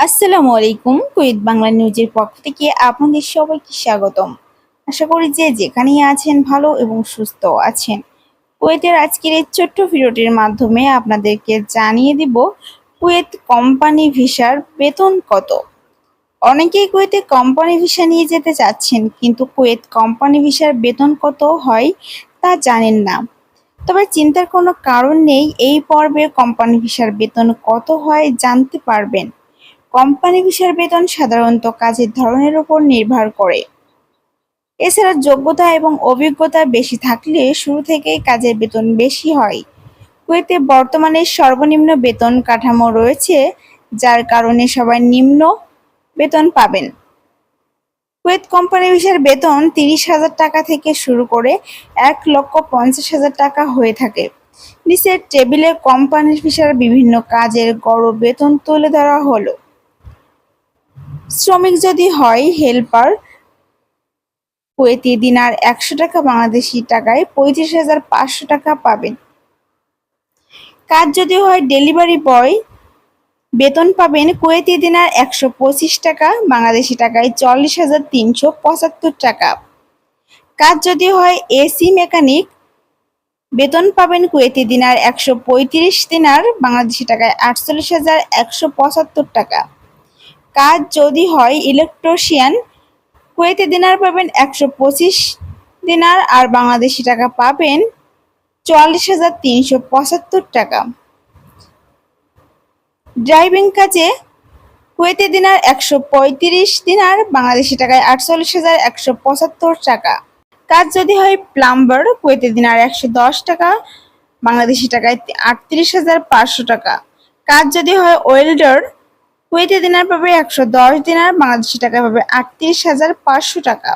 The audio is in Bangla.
আসসালামু আলাইকুম। কুয়েত বাংলা নিউজের পক্ষ থেকে আপনাদের সবাইকে স্বাগতম। আশা করি যে যেখানেই আছেন ভালো এবং সুস্থ আছেন। কুয়েতের আজকের এই ছোট্ট ভিডিওটির মাধ্যমে আপনাদেরকে জানিয়ে দিব কুয়েত কোম্পানি ভিসার বেতন কত। অনেকেই কুয়েতে কোম্পানি ভিসা নিয়ে যেতে চাচ্ছেন, কিন্তু কুয়েত কোম্পানি ভিসার বেতন কত হয় তা জানেন না। তবে চিন্তার কোনো কারণ নেই, এই পর্বে কোম্পানি ভিসার বেতন কত হয় জানতে পারবেন। কোম্পানি ভিসার বেতন সাধারণত কাজের ধরনের উপর নির্ভর করে। এছাড়া যোগ্যতা এবং অভিজ্ঞতা বেশি থাকলে শুরু থেকেই কাজের বেতন বেশি হয়। কুয়েতে বর্তমানে সর্বনিম্ন বেতন কাঠামো রয়েছে, যার কারণে সবাই নিম্ন বেতন পাবেন। কুয়েত কোম্পানি ভিসার বেতন 30,000 টাকা থেকে শুরু করে 1,50,000 টাকা হয়ে থাকে। নিচের টেবিলে কোম্পানি ভিসার বিভিন্ন কাজের গড় বেতন তুলে ধরা হলো। শ্রমিক যদি হয় হেল্পার, কুয়েতি দিনার 100 টাকা বাংলাদেশি টাকায় 35,500 টাকা পাবেন। কাজ যদি হয় ডেলিভারি বয়, বেতন পাবেন কুয়েতি দিনার 125 টাকা বাংলাদেশি টাকায় 40,375 টাকা। কাজ যদি হয় এসি মেকানিক, বেতন পাবেন কুয়েতি দিনার 135 দিনার বাংলাদেশি টাকায় 48,175 টাকা। কাজ যদি হয় ইলেকট্রিশিয়ান, কুয়েতি দিনার পাবেন 125 দিনার আর বাংলাদেশি টাকা পাবেন 44,375 টাকা। ড্রাইভিং কাজে কুয়েতি দিনার 135 দিনার বাংলাদেশি টাকায় 48,175 টাকা। কাজ যদি হয় প্লাম্বার, কুয়েতি দিনার 110 টাকা বাংলাদেশি টাকায় 38,500 টাকা। কাজ যদি হয় ওয়েল্ডার, কুয়েতি দিনার পাবে 110 দিনার বাংলাদেশি টাকায় পাবে 38,500 টাকা।